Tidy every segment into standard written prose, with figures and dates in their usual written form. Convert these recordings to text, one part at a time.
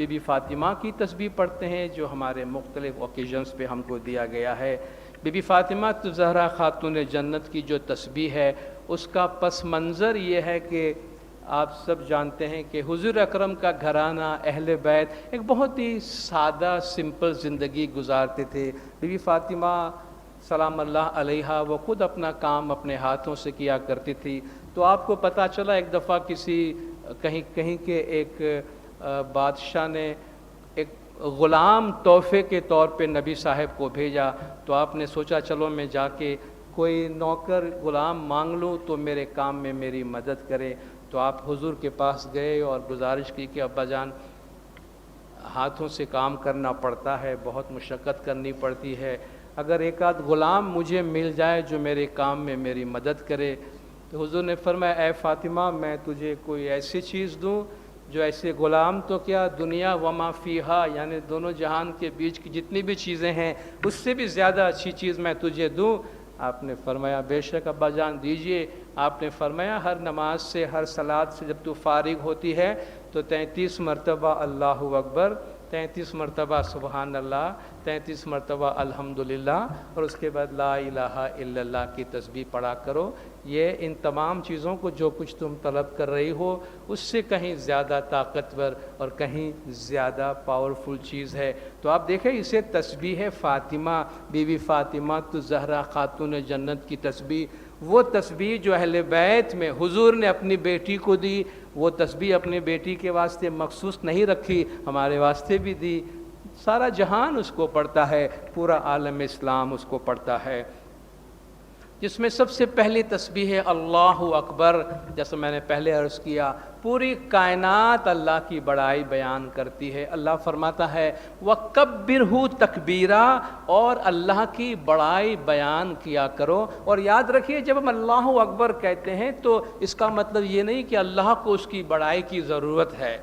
Be be Fatima کی تسبیح پڑھتے ہیں جو ہمارے مختلف اوکیزنس پہ ہم کو دیا گیا ہے۔ بی بی فاطمہ زہرا خاتون جنت کی جو تسبیح ہے اس کا پس منظر یہ ہے کہ آپ سب جانتے ہیں کہ حضور اکرم کا گھرانہ اہل بیت ایک بہت ہی سادہ سمپل زندگی گزارتے تھے۔ بی بی فاطمہ سلام اللہ علیہا وہ خود اپنا کام اپنے ہاتھوں سے کیا کرتی تھی۔ تو آپ کو پتہ چلا ایک دفعہ کہیں کے ایک بادشاہ نے ایک غلام تحفے کے طور پہ نبی صاحب کو بھیجا، تو آپ نے سوچا چلو میں جا کے کوئی نوکر غلام مانگ لوں تو میرے کام میں میری مدد کرے۔ تو آپ حضور کے پاس گئے اور گزارش کی کہ ابا جان ہاتھوں سے کام کرنا پڑتا ہے، بہت مشقت کرنی پڑتی ہے، اگر ایک آدھ غلام مجھے مل جائے جو میرے کام میں میری مدد کرے۔ تو حضور نے فرمایا اے فاطمہ میں تجھے کوئی ایسی چیز دوں جو ایسے غلام تو کیا دنیا وما فیہا یعنی دونوں جہان کے بیچ کی جتنی بھی چیزیں ہیں اس سے بھی زیادہ اچھی چیز میں تجھے دوں؟ آپ نے فرمایا بے شک ابا جان دیجئے۔ آپ نے فرمایا ہر نماز سے ہر صلات سے جب تو فارغ ہوتی ہے تو 33 مرتبہ اللہ اکبر، 33 مرتبہ سبحان اللہ، 33 مرتبہ الحمدللہ اور اس کے بعد لا الہ الا اللہ کی تسبیح پڑھا کرو۔ یہ ان تمام چیزوں کو جو کچھ تم طلب کر رہی ہو اس سے کہیں زیادہ طاقتور اور کہیں زیادہ پاورفل چیز ہے۔ تو آپ دیکھیں اسے تسبیح فاطمہ، بی بی فاطمہ تو زہرا خاتون جنت کی تسبیح، وہ تسبیح جو اہل بیت میں حضور نے اپنی بیٹی کو دی، وہ تسبیح اپنی بیٹی کے واسطے مخصوص نہیں رکھی، ہمارے واسطے بھی دی۔ سارا جہان اس کو پڑھتا ہے، پورا عالم اسلام اس کو پڑھتا ہے، جس میں سب سے پہلی تسبیح ہے اللہ اکبر۔ جیسے میں نے پہلے عرض کیا پوری کائنات اللہ کی بڑائی بیان کرتی ہے۔ اللہ فرماتا ہے وَكَبِّرْهُ تَكْبِيرًا، اور اللہ کی بڑائی بیان کیا کرو۔ اور یاد رکھیے جب ہم اللہ اکبر کہتے ہیں تو اس کا مطلب یہ نہیں کہ اللہ کو اس کی بڑائی کی ضرورت ہے۔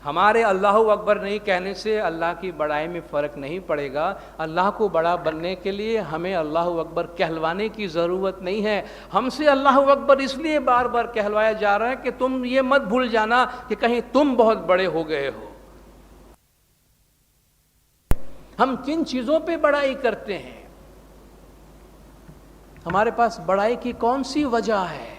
ہمارے اللہ اکبر نہیں کہنے سے اللہ کی بڑائی میں فرق نہیں پڑے گا۔ اللہ کو بڑا بننے کے لیے ہمیں اللہ اکبر کہلوانے کی ضرورت نہیں ہے۔ ہم سے اللہ اکبر اس لیے بار بار کہلوایا جا رہا ہے کہ تم یہ مت بھول جانا کہ کہیں تم بہت بڑے ہو گئے ہو۔ ہم کن چیزوں پہ بڑائی کرتے ہیں؟ ہمارے پاس بڑائی کی کون سی وجہ ہے؟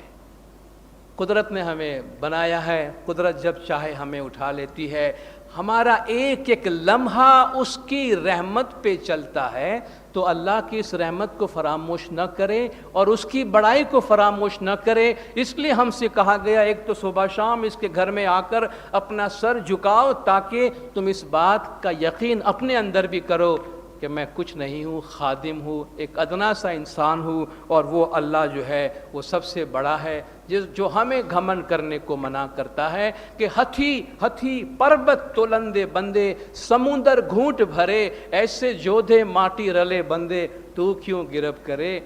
قدرت نے ہمیں بنایا ہے، قدرت جب چاہے ہمیں اٹھا لیتی ہے، ہمارا ایک ایک لمحہ اس کی رحمت پہ چلتا ہے، تو اللہ کی اس رحمت کو فراموش نہ کرے اور اس کی بڑائی کو فراموش نہ کرے۔ اس لیے ہم سے کہا گیا ایک تو صبح شام اس کے گھر میں آ کر اپنا سر جھکاؤ تاکہ تم اس بات کا یقین اپنے اندر بھی کرو کہ میں کچھ نہیں ہوں، خادم ہوں، ایک ادنا سا انسان ہوں، اور وہ اللہ جو ہے وہ سب سے بڑا ہے، جو ہمیں گھمنڈ کرنے کو منع کرتا ہے کہ ہتھی پربت تولندے بندے، سمندر گھونٹ بھرے، ایسے جودھے ماٹی رلے بندے، تو کیوں گرب کرے۔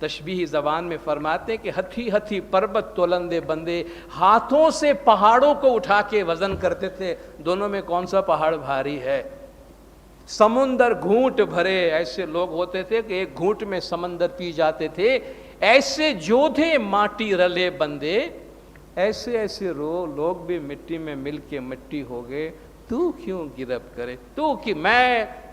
تشبیہی زبان میں فرماتے کہ ہتھی پربت تولندے بندے، ہاتھوں سے پہاڑوں کو اٹھا کے وزن کرتے تھے، دونوں میں کون سا پہاڑ بھاری ہے؟ سمندر گھونٹ بھرے، ایسے لوگ ہوتے تھے کہ ایک گھونٹ میں سمندر پی جاتے تھے، ایسے جودھے ماٹی رلے بندے، ایسے لوگ بھی مٹی میں مل کے مٹی ہو گئے، تو کیوں گرب کرے؟ تو کہ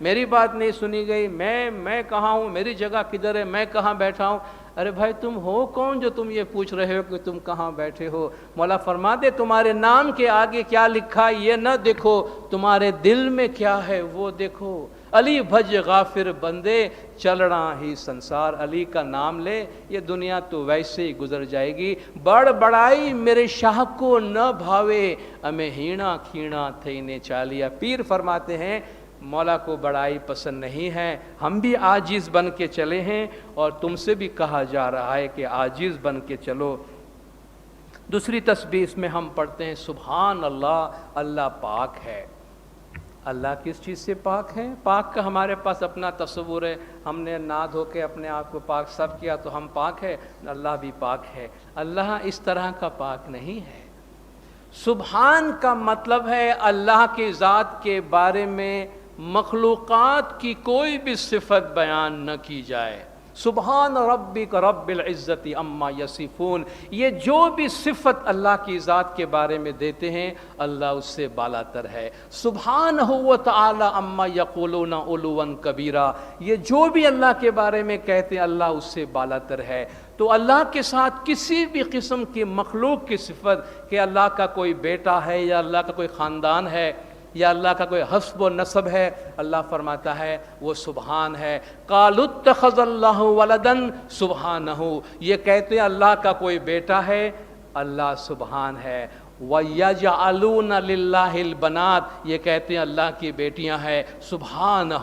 میری بات نہیں سنی گئی، میں کہاں ہوں، میری جگہ کدھر ہے، میں کہاں بیٹھا ہوں؟ ارے بھائی تم ہو کون جو تم یہ پوچھ رہے ہو کہ تم کہاں بیٹھے ہو؟ مولا فرماتے تمہارے نام کے آگے کیا لکھا یہ نہ دیکھو، تمہارے دل میں کیا ہے وہ دیکھو۔ علی بھج غافر بندے، چلنا ہی سنسار، علی کا نام لے، یہ دنیا تو ویسے ہی گزر جائے گی۔ بڑائی میرے شاہ کو نہ بھاوے، ہمیں ہینا کھینا تھینے چالیا۔ پیر فرماتے ہیں مولا کو بڑائی پسند نہیں ہے، ہم بھی عاجز بن کے چلے ہیں اور تم سے بھی کہا جا رہا ہے کہ عاجز بن کے چلو۔ دوسری تسبیح اس میں ہم پڑھتے ہیں سبحان اللہ، اللہ پاک ہے۔ اللہ کس چیز سے پاک ہے؟ پاک کا ہمارے پاس اپنا تصور ہے، ہم نے نہا دھو کے اپنے آپ کو پاک صاف کیا تو ہم پاک ہے، اللہ بھی پاک ہے۔ اللہ اس طرح کا پاک نہیں ہے۔ سبحان کا مطلب ہے اللہ کی ذات کے بارے میں مخلوقات کی کوئی بھی صفت بیان نہ کی جائے۔ سبحان ربک رب العزت عما یصفون، یہ جو بھی صفت اللہ کی ذات کے بارے میں دیتے ہیں اللہ اس سے بالا تر ہے۔ سبحانہ و تعالی عما یقولون علوا کبیرا، یہ جو بھی اللہ کے بارے میں کہتے ہیں اللہ اس سے بالا تر ہے۔ تو اللہ کے ساتھ کسی بھی قسم کی مخلوق کی صفت کہ اللہ کا کوئی بیٹا ہے یا اللہ کا کوئی خاندان ہے یا اللہ کا کوئی حسب و نسب ہے، اللہ فرماتا ہے وہ سبحان ہے۔ قالوا اتخذ اللہ ولدا سبحانہ، یہ کہتے ہیں اللہ کا کوئی بیٹا ہے، اللہ سبحان ہے۔ وَيَجْعَلُونَ لِلَّهِ الْبَنَاتِ، یہ کہتے ہیں اللہ کی بیٹیاں ہیں، سبحانہ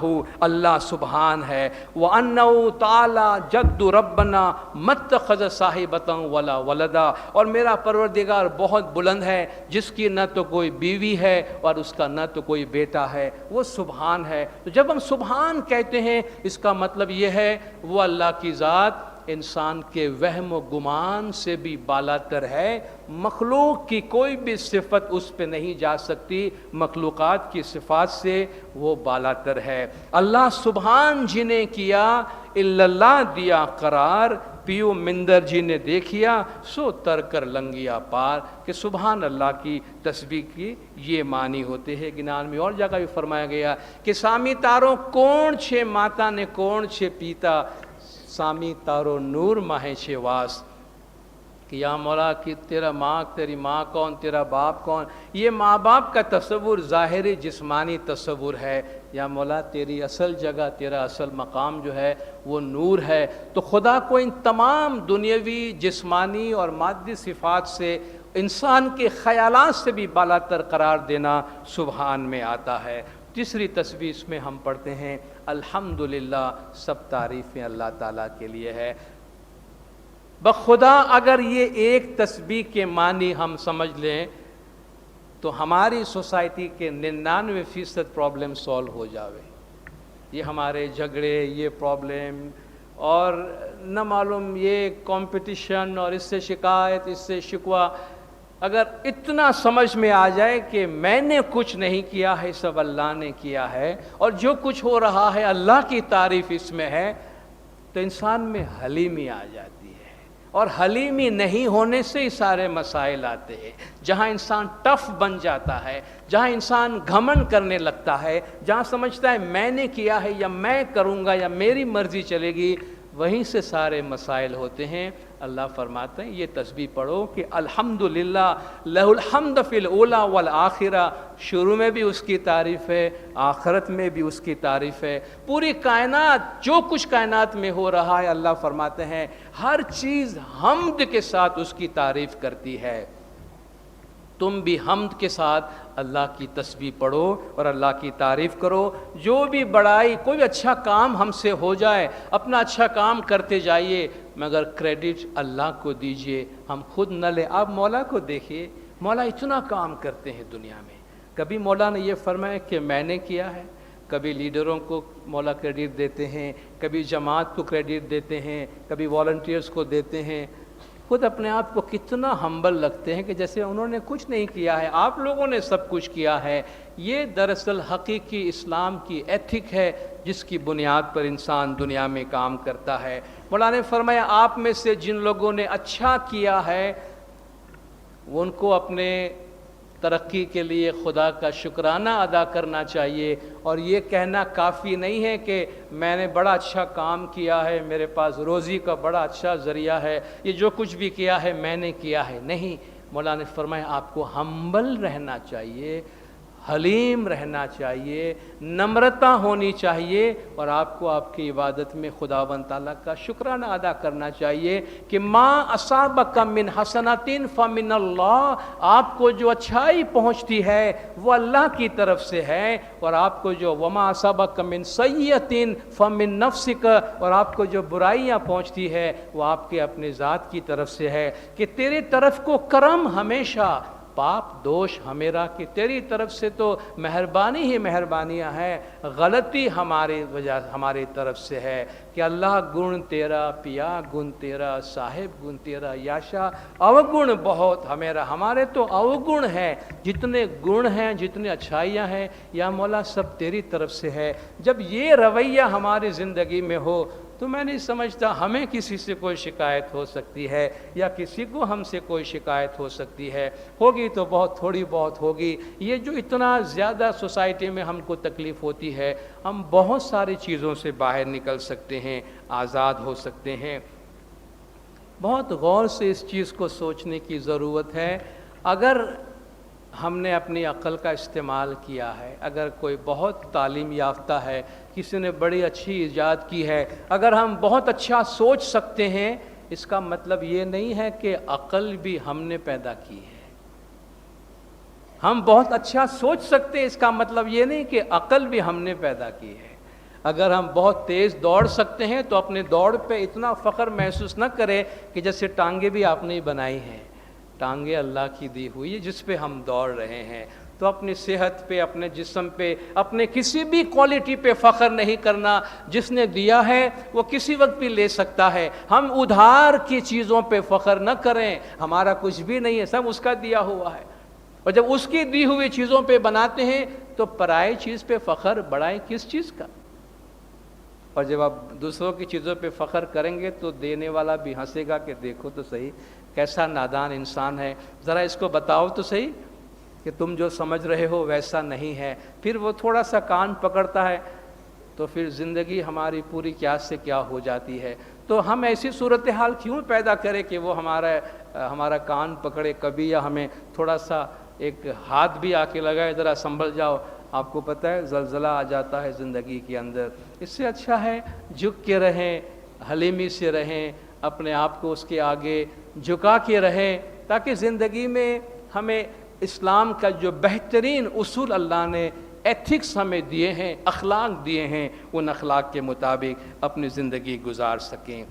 اللہ سبحان ہے۔ وَأَنَّهُ تَعَالَى جَدُّ رَبَّنَا مَا اتَّخَذَ صَاحِبَةً وَلَا وَلَدًا، اور میرا پروردگار بہت بلند ہے جس کی نہ تو کوئی بیوی ہے اور اس کا نہ تو کوئی بیٹا ہے، وہ سبحان ہے۔ تو جب ہم سبحان کہتے ہیں اس کا مطلب یہ ہے وہ اللہ کی ذات انسان کے وہم و گمان سے بھی بالا تر ہے، مخلوق کی کوئی بھی صفت اس پہ نہیں جا سکتی، مخلوقات کی صفات سے وہ بالا تر ہے۔ اللہ سبحان جنہیں کیا الا اللہ دیا قرار، پیو مندر جی نے دیکھیا سو تر کر لنگیا پار، کہ سبحان اللہ کی تسبیح کی یہ معنی ہوتے ہیں۔ گنان میں اور جگہ بھی فرمایا گیا کہ سامی تاروں کون چھے ماتا نے کون چھے پیتا، سامی تارو نور ماہ شواس، کہ یا مولا کہ تیرا ماں تیری ماں کون، تیرا باپ کون، یہ ماں باپ کا تصور ظاہری جسمانی تصور ہے، یا مولا تیری اصل جگہ تیرا اصل مقام جو ہے وہ نور ہے۔ تو خدا کو ان تمام دنیاوی جسمانی اور مادی صفات سے انسان کے خیالات سے بھی بالا تر قرار دینا سبحان میں آتا ہے۔ تیسری تسبیح اس میں ہم پڑھتے ہیں الحمدللہ، سب تعریفیں اللہ تعالیٰ کے لیے ہے۔ بخدا اگر یہ ایک تسبیح کے معنی ہم سمجھ لیں تو ہماری سوسائٹی کے 99% پرابلم سولو ہو جاوے۔ یہ ہمارے جھگڑے، یہ پرابلم اور نہ معلوم یہ کمپٹیشن اور اس سے شکایت اس سے شکوہ، اگر اتنا سمجھ میں آ جائے کہ میں نے کچھ نہیں کیا ہے سب اللہ نے کیا ہے، اور جو کچھ ہو رہا ہے اللہ کی تعریف اس میں ہے، تو انسان میں حلیمی آ جاتی ہے۔ اور حلیمی نہیں ہونے سے ہی سارے مسائل آتے ہیں۔ جہاں انسان ٹف بن جاتا ہے، جہاں انسان گھمنڈ کرنے لگتا ہے، جہاں سمجھتا ہے میں نے کیا ہے یا میں کروں گا یا میری مرضی چلے گی، وہیں سے سارے مسائل ہوتے ہیں۔ اللہ فرماتے ہیں یہ تسبیح پڑھو کہ الحمدللہ لہ الحمد فی الاولی والآخرہ، شروع میں بھی اس کی تعریف ہے، آخرت میں بھی اس کی تعریف ہے۔ پوری کائنات جو کچھ کائنات میں ہو رہا ہے اللہ فرماتے ہیں ہر چیز حمد کے ساتھ اس کی تعریف کرتی ہے۔ تم بھی حمد کے ساتھ اللہ کی تسبیح پڑھو اور اللہ کی تعریف کرو۔ جو بھی بڑائی، کوئی بھی اچھا کام ہم سے ہو جائے، اپنا اچھا کام کرتے جائیے، مگر کریڈٹ اللہ کو دیجئے، ہم خود نہ لیں۔ آپ مولا کو دیکھیے، مولا اتنا کام کرتے ہیں دنیا میں، کبھی مولا نے یہ فرمایا کہ میں نے کیا ہے؟ کبھی لیڈروں کو مولا کریڈٹ دیتے ہیں، کبھی جماعت کو کریڈٹ دیتے ہیں، کبھی والنٹیئرز کو دیتے ہیں۔ خود اپنے آپ کو کتنا ہمبل لگتے ہیں کہ جیسے انہوں نے کچھ نہیں کیا ہے، آپ لوگوں نے سب کچھ کیا ہے۔ یہ دراصل حقیقی اسلام کی ایتھک ہے جس کی بنیاد پر انسان دنیا میں کام کرتا ہے۔ مولانا نے فرمایا آپ میں سے جن لوگوں نے اچھا کیا ہے ان کو اپنے ترقی کے لیے خدا کا شکرانہ ادا کرنا چاہیے، اور یہ کہنا کافی نہیں ہے کہ میں نے بڑا اچھا کام کیا ہے، میرے پاس روزی کا بڑا اچھا ذریعہ ہے، یہ جو کچھ بھی کیا ہے میں نے کیا ہے۔ نہیں، مولانا نے فرمایا آپ کو ہمبل رہنا چاہیے، حلیم رہنا چاہیے، نمرتا ہونی چاہیے، اور آپ کو آپ کی عبادت میں خداوند تعالیٰ کا شکرانہ ادا کرنا چاہیے کہ ما اصابک من حسنۃ فمن اللہ، آپ کو جو اچھائی پہنچتی ہے وہ اللہ کی طرف سے ہے، اور آپ کو جو وما اصابک من سیئۃ فمن نفسک، اور آپ کو جو برائیاں پہنچتی ہے وہ آپ کے اپنے ذات کی طرف سے ہے، کہ تیری طرف کو کرم ہمیشہ، پاپ دوش ہمیرا، کہ تیری طرف سے تو مہربانی ہی مہربانیاں ہیں، غلطی ہماری طرف سے ہے، کہ اللہ گن تیرا، پیا گن تیرا، صاحب گن تیرا، یاشا اوگن بہت ہمیرا، ہمارے تو اوگن ہیں، جتنے گن ہیں جتنے اچھائیاں ہیں یا مولا سب تیری طرف سے ہے۔ جب یہ رویہ ہماری زندگی میں ہو تو میں نہیں سمجھتا ہمیں کسی سے کوئی شکایت ہو سکتی ہے یا کسی کو ہم سے کوئی شکایت ہو سکتی ہے، ہوگی تو بہت تھوڑی بہت ہوگی۔ یہ جو اتنا زیادہ سوسائٹی میں ہم کو تکلیف ہوتی ہے، ہم بہت ساری چیزوں سے باہر نکل سکتے ہیں، آزاد ہو سکتے ہیں۔ بہت غور سے اس چیز کو سوچنے کی ضرورت ہے۔ اگر ہم نے اپنی عقل کا استعمال کیا ہے، اگر کوئی بہت تعلیم یافتہ ہے، کسی نے بڑی اچھی ایجاد کی ہے، اگر ہم بہت اچھا سوچ سکتے ہیں، اس کا مطلب یہ نہیں ہے کہ عقل بھی ہم نے پیدا کی ہے۔ ہم بہت اچھا سوچ سکتے ہیں، اس کا مطلب یہ نہیں کہ عقل بھی ہم نے پیدا کی ہے۔ اگر ہم بہت تیز دوڑ سکتے ہیں تو اپنے دوڑ پہ اتنا فخر محسوس نہ کریں کہ جیسے ٹانگیں بھی آپ نے بنائی ہیں، ٹانگیں اللہ کی دی ہوئی ہے جس پہ ہم دوڑ رہے ہیں۔ تو اپنی صحت پہ، اپنے جسم پہ، اپنے کسی بھی کوالٹی پہ فخر نہیں کرنا۔ جس نے دیا ہے وہ کسی وقت بھی لے سکتا ہے۔ ہم ادھار کی چیزوں پہ فخر نہ کریں، ہمارا کچھ بھی نہیں ہے، سب اس کا دیا ہوا ہے۔ اور جب اس کی دی ہوئی چیزوں پہ بناتے ہیں تو پرائی چیز پہ فخر بڑھائیں کس چیز کا؟ اور جب آپ دوسروں کی چیزوں پہ فخر کریں گے تو دینے والا بھی ہنسے گا کہ دیکھو تو صحیح کیسا نادان انسان ہے، ذرا اس کو بتاؤ تو صحیح کہ تم جو سمجھ رہے ہو ویسا نہیں ہے۔ پھر وہ تھوڑا سا کان پکڑتا ہے تو پھر زندگی ہماری پوری کیا سے کیا ہو جاتی ہے۔ تو ہم ایسی صورتحال کیوں پیدا کریں کہ وہ ہمارا کان پکڑے کبھی، یا ہمیں تھوڑا سا ایک ہاتھ بھی آ کے لگائے ذرا سنبھل جاؤ۔ آپ کو پتہ ہے زلزلہ آ جاتا ہے زندگی کے اندر، اس سے اچھا ہے جھک کے رہیں، حلیمی سے رہیں، اپنے آپ کو اس کے آگے جھکا کے رہیں، تاکہ زندگی میں ہمیں اسلام کا جو بہترین اصول اللہ نے ایتھکس ہمیں دیے ہیں، اخلاق دیے ہیں، ان اخلاق کے مطابق اپنی زندگی گزار سکیں۔